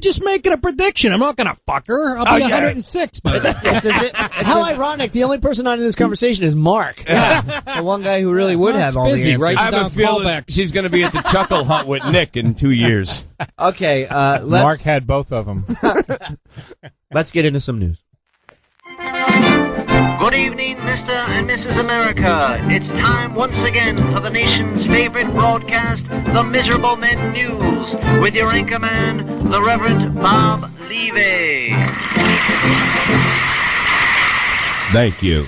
just making a prediction. I'm not going to fuck her. I'll be 106. But how ironic. The only person on in this conversation is Mark. Yeah. The one guy who really would have all the answers. I have a feeling she's going to be at the Chuckle Hut with Nick in 2 years. Okay. Mark had both of them. Let's get into some news. Good evening, Mr. and Mrs. America. It's time once again for the nation's favorite broadcast, The Miserable Men News, with your anchorman, the Reverend Bob Levy. Thank you.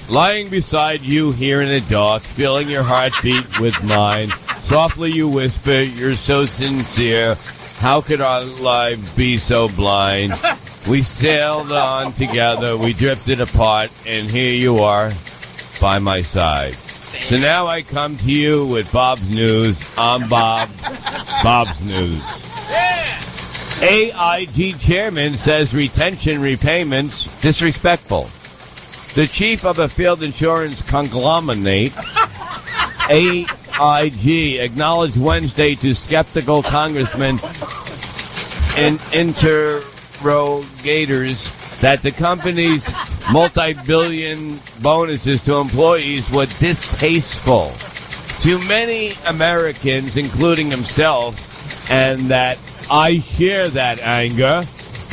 Lying beside you here in the dark, feeling your heartbeat with mine, softly you whisper, you're so sincere, how could our lives be so blind? We sailed on together, we drifted apart, and here you are by my side. So now I come to you with Bob's News. I'm Bob. Bob's News. AIG chairman says retention repayments disrespectful. The chief of a field insurance conglomerate, AIG, acknowledged Wednesday to skeptical congressmen and interrogators that the company's multi-billion bonuses to employees were distasteful to many Americans, including himself, and that I share that anger.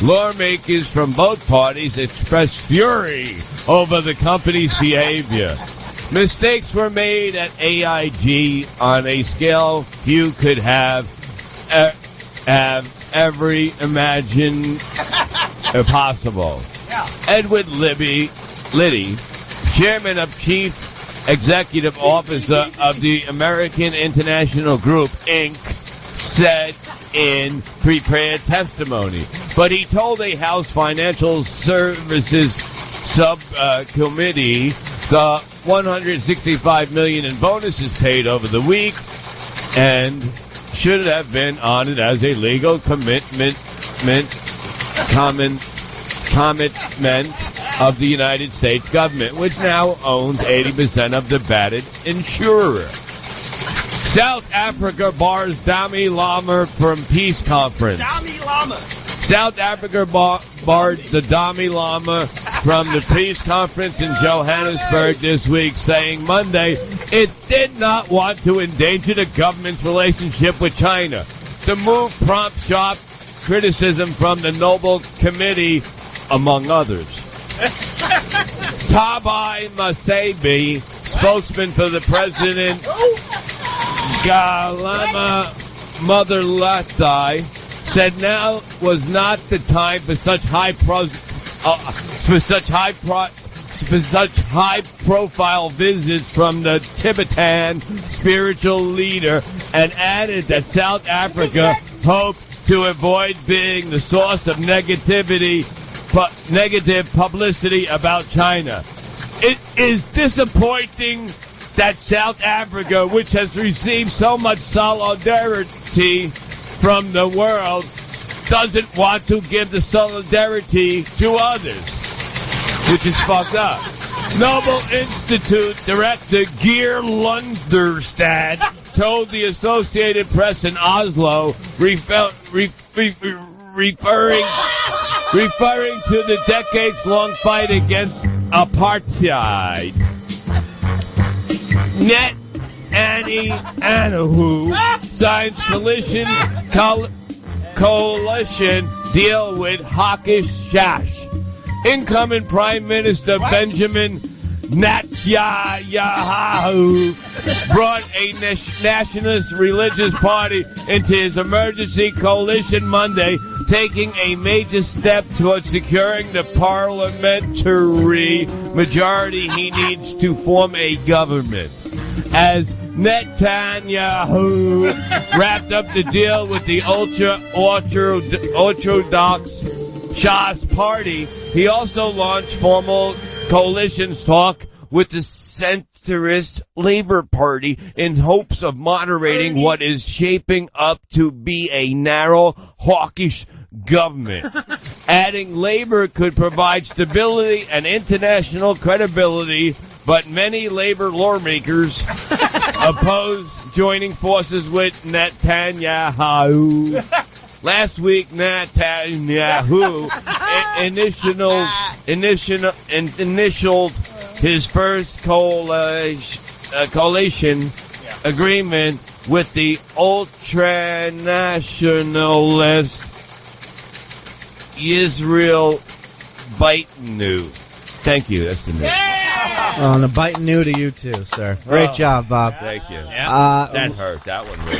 Lawmakers from both parties expressed fury over the company's behavior. Mistakes were made at AIG on a scale few could have every imagined possible. Edward Liddy, chairman of Chief Executive Officer of the American International Group, Inc., said in prepared testimony. But he told a House Financial Services subcommittee the $165 million in bonuses paid over the week and should have been honored as a legal commitment of the United States government, which now owns 80% of the battered insurer. South Africa bars Dalai Lama from peace conference. South Africa barred the Dalai Lama from the peace conference in Johannesburg this week, saying Monday it did not want to endanger the government's relationship with China. The move prompted sharp criticism from the Nobel Committee, among others. Tabai Masabi, spokesman for the president, Galama Motherlatai, said now was not the time for such high profile visits from the Tibetan spiritual leader, and added that South Africa hoped to avoid being the source of negative publicity about China. It is disappointing that South Africa, which has received so much solidarity from the world, doesn't want to give the solidarity to others, which is fucked up. Nobel Institute Director Geir Lunderstad told the Associated Press in Oslo, referring to the decades-long fight against apartheid. Netanyahu signs coalition deal with hawkish Shash. Incoming Prime Minister Benjamin Netanyahu brought a nationalist religious party into his emergency coalition Monday, taking a major step towards securing the parliamentary majority he needs to form a government. As Netanyahu wrapped up the deal with the ultra-Orthodox Shas party, he also launched formal coalitions talk with the centrist Labour Party in hopes of moderating what is shaping up to be a narrow, hawkish government. Adding Labour could provide stability and international credibility, but many Labour lawmakers oppose joining forces with Netanyahu. Last week, Netanyahu initialed his first coalition agreement with the ultra-nationalist Israel Beitenu. Thank you. That's the name. Oh, and the Beitenu to you too, sir. Great job, Bob. Thank you. That hurt. That one really.